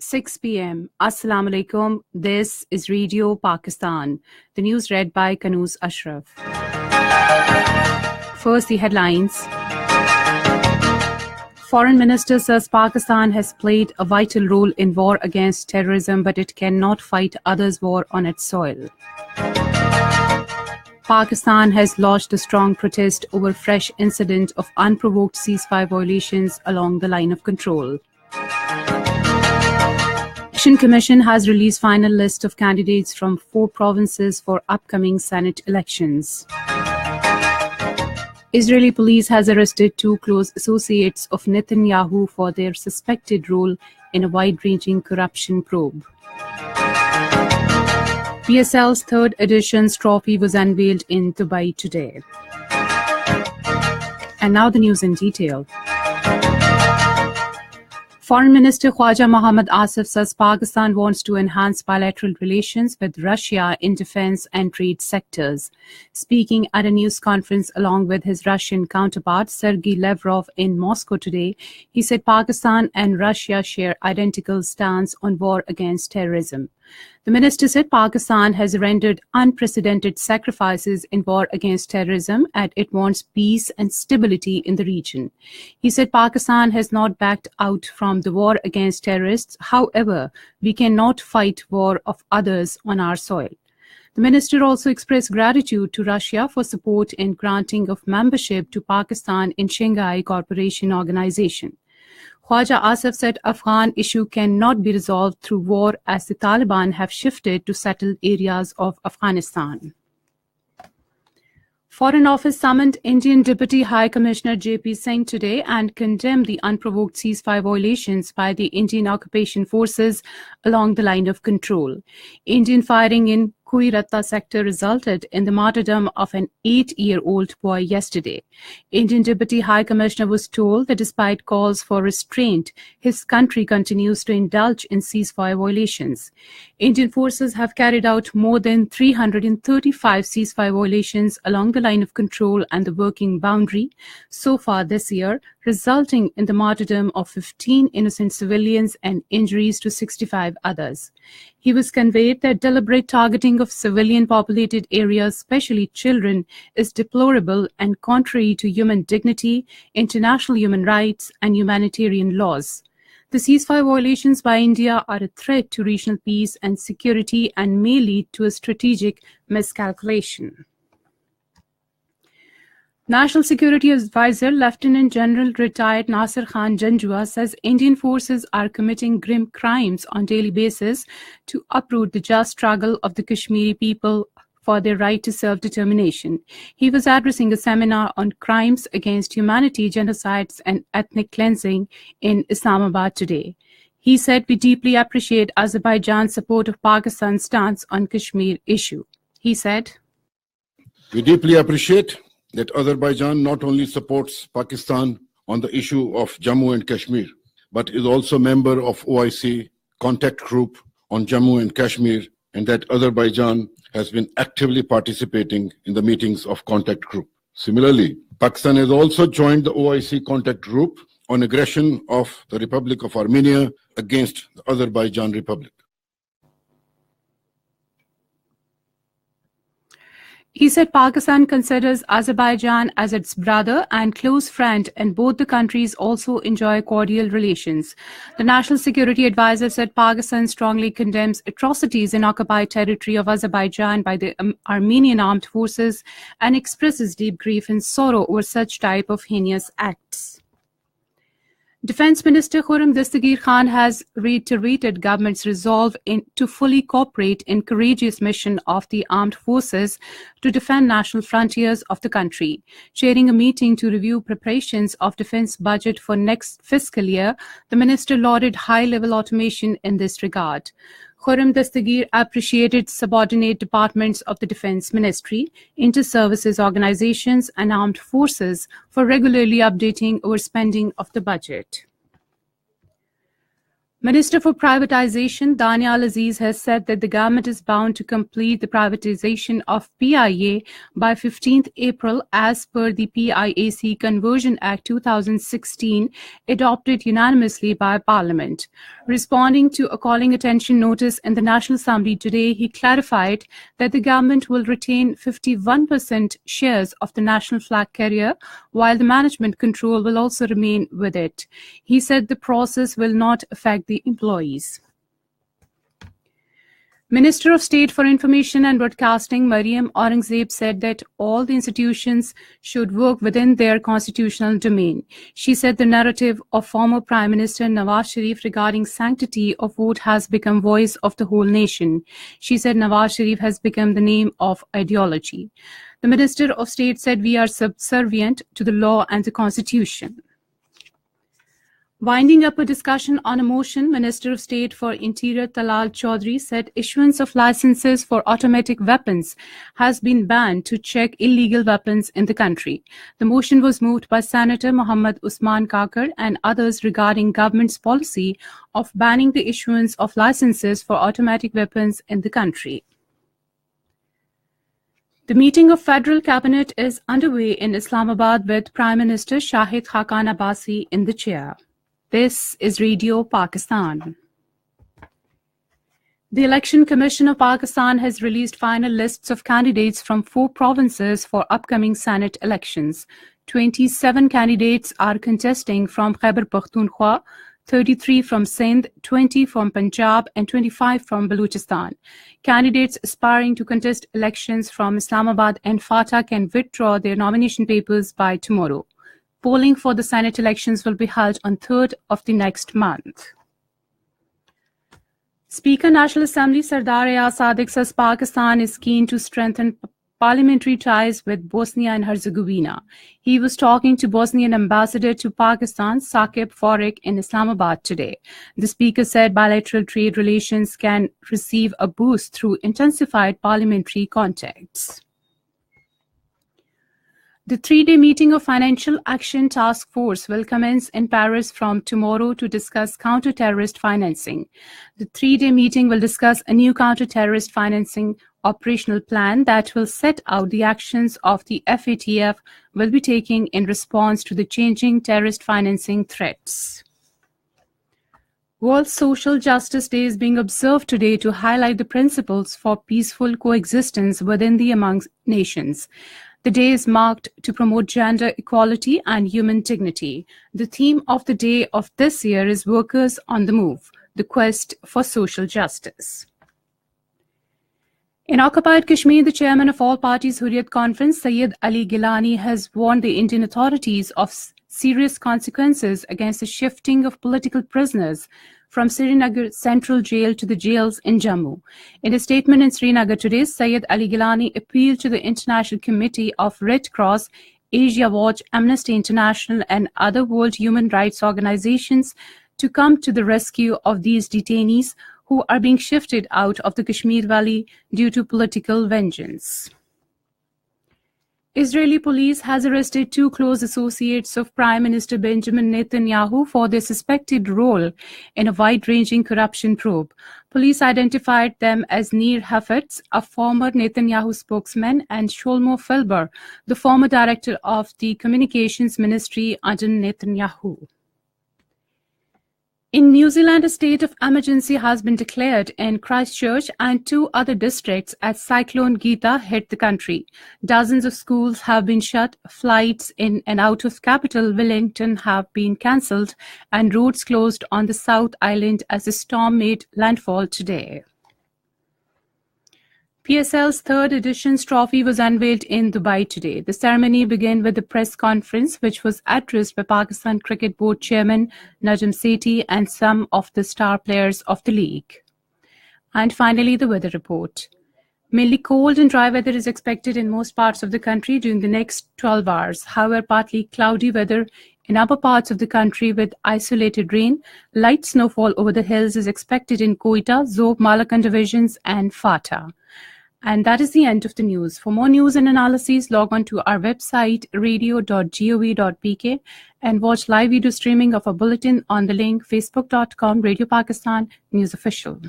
6 p.m. Assalamu alaikum. This is Radio Pakistan. The news read by Kanuz Ashraf. First, the headlines. Foreign Minister says Pakistan has played a vital role in war against terrorism, but it cannot fight others' war on its soil. Pakistan has lodged a strong protest over fresh incident of unprovoked ceasefire violations along the line of control. Election Commission has released final list of candidates from 4 provinces for upcoming Senate elections. Israeli police has arrested 2 close associates of Netanyahu for their suspected role in a wide-ranging corruption probe. PSL's 3rd edition's trophy was unveiled in Dubai today. And now the news in detail. Foreign Minister Khwaja Mohammad Asif says Pakistan wants to enhance bilateral relations with Russia in defense and trade sectors. Speaking at a news conference along with his Russian counterpart Sergei Lavrov in Moscow today, he said Pakistan and Russia share identical stance on war against terrorism. The minister said Pakistan has rendered unprecedented sacrifices in war against terrorism and it wants peace and stability in the region. He said Pakistan has not backed out from the war against terrorists. However, we cannot fight war of others on our soil. The minister also expressed gratitude to Russia for support in granting of membership to Pakistan in Shanghai Cooperation Organization. Khwaja Asif said Afghan issue cannot be resolved through war as the Taliban have shifted to settled areas of Afghanistan. Foreign Office summoned Indian Deputy High Commissioner J.P. Singh today and condemned the unprovoked ceasefire violations by the Indian occupation forces along the line of control. Indian firing in Kuiratta sector resulted in the martyrdom of an 8-year-old boy yesterday. Indian Deputy High Commissioner was told that despite calls for restraint, his country continues to indulge in ceasefire violations. Indian forces have carried out more than 335 ceasefire violations along the line of control and the working boundary so far this year, resulting in the martyrdom of 15 innocent civilians and injuries to 65 others. He was conveyed that deliberate targeting of civilian populated areas, especially children, is deplorable and contrary to human dignity, international human rights, and humanitarian laws. The ceasefire violations by India are a threat to regional peace and security and may lead to a strategic miscalculation. National Security Advisor Lieutenant General retired Nasir Khan Janjua says Indian forces are committing grim crimes on daily basis to uproot the just struggle of the Kashmiri people for their right to self-determination. He was addressing a seminar on crimes against humanity, genocides and ethnic cleansing in Islamabad today. He said, "We deeply appreciate Azerbaijan's support of Pakistan's stance on Kashmir issue." He said, "We deeply appreciate that Azerbaijan not only supports Pakistan on the issue of Jammu and Kashmir, but is also a member of OIC contact group on Jammu and Kashmir, and that Azerbaijan has been actively participating in the meetings of contact group. Similarly, Pakistan has also joined the OIC contact group on aggression of the Republic of Armenia against the Azerbaijan Republic." He said Pakistan considers Azerbaijan as its brother and close friend, and both the countries also enjoy cordial relations. The National Security Advisor said Pakistan strongly condemns atrocities in occupied territory of Azerbaijan by the Armenian armed forces and expresses deep grief and sorrow over such type of heinous acts. Defense Minister Khurram Dastagir Khan has reiterated government's resolve to fully cooperate in courageous mission of the armed forces to defend national frontiers of the country. Chairing a meeting to review preparations of defense budget for next fiscal year, the minister lauded high-level automation in this regard. Khurram Dastagir appreciated subordinate departments of the Defence Ministry, inter-services organizations and armed forces for regularly updating overspending of the budget. Minister for Privatization Danial Aziz has said that the government is bound to complete the privatization of PIA by 15th April as per the PIAC Conversion Act 2016 adopted unanimously by Parliament. Responding to a calling attention notice in the National Assembly today, he clarified that the government will retain 51% shares of the national flag carrier, while the management control will also remain with it. He said the process will not affect the employees. Minister of State for Information and Broadcasting Mariam Aurangzeb said that all the institutions should work within their constitutional domain. She said the narrative of former Prime Minister Nawaz Sharif regarding sanctity of vote has become voice of the whole nation. She said Nawaz Sharif has become the name of ideology. The Minister of State said we are subservient to the law and the constitution. Winding up a discussion on a motion, Minister of State for Interior Talal Chaudhry said issuance of licenses for automatic weapons has been banned to check illegal weapons in the country. The motion was moved by Senator Muhammad Usman Kakar and others regarding government's policy of banning the issuance of licenses for automatic weapons in the country. The meeting of Federal Cabinet is underway in Islamabad with Prime Minister Shahid Khaqan Abbasi in the chair. This is Radio Pakistan. The Election Commission of Pakistan has released final lists of candidates from 4 provinces for upcoming Senate elections. 27 candidates are contesting from Khyber Pakhtunkhwa, 33 from Sindh, 20 from Punjab, and 25 from Balochistan. Candidates aspiring to contest elections from Islamabad and Fatah can withdraw their nomination papers by tomorrow. Polling for the Senate elections will be held on 3rd of the next month. Speaker National Assembly Sardar Ayaz Sadiq says Pakistan is keen to strengthen parliamentary ties with Bosnia and Herzegovina. He was talking to Bosnian ambassador to Pakistan, Saqib Farik, in Islamabad today. The speaker said bilateral trade relations can receive a boost through intensified parliamentary contacts. The 3-day meeting of Financial Action Task Force will commence in Paris from tomorrow to discuss counter-terrorist financing. The 3-day meeting will discuss a new counter-terrorist financing operational plan that will set out the actions of the FATF will be taking in response to the changing terrorist financing threats. World Social Justice Day is being observed today to highlight the principles for peaceful coexistence within the among nations. The day is marked to promote gender equality and human dignity. The theme of the day of this year is Workers on the Move, the quest for social justice. In occupied Kashmir, the chairman of All Parties Hurriyat Conference, Sayyid Ali Gilani, has warned the Indian authorities of serious consequences against the shifting of political prisoners from Srinagar Central Jail to the jails in Jammu. In a statement in Srinagar today, Sayyid Ali Gilani appealed to the International Committee of Red Cross, Asia Watch, Amnesty International, and other world human rights organizations to come to the rescue of these detainees who are being shifted out of the Kashmir Valley due to political vengeance. Israeli police has arrested 2 close associates of Prime Minister Benjamin Netanyahu for their suspected role in a wide-ranging corruption probe. Police identified them as Nir Hafetz, a former Netanyahu spokesman, and Shlomo Felber, the former director of the communications ministry under Netanyahu. In New Zealand, a state of emergency has been declared in Christchurch and 2 other districts as Cyclone Geeta hit the country. Dozens of schools have been shut, flights in and out of capital Wellington have been cancelled, and roads closed on the South Island as the storm made landfall today. PSL's 3rd edition's trophy was unveiled in Dubai today. The ceremony began with a press conference which was addressed by Pakistan Cricket Board Chairman Najm Sethi and some of the star players of the league. And finally, the weather report. Mainly cold and dry weather is expected in most parts of the country during the next 12 hours. However, partly cloudy weather in upper parts of the country with isolated rain. Light snowfall over the hills is expected in Quetta, Zob, Malakan divisions and Fatah. And that is the end of the news. For more news and analyses, log on to our website, radio.gov.pk, and watch live video streaming of our bulletin on the link facebook.com, Radio Pakistan News Official.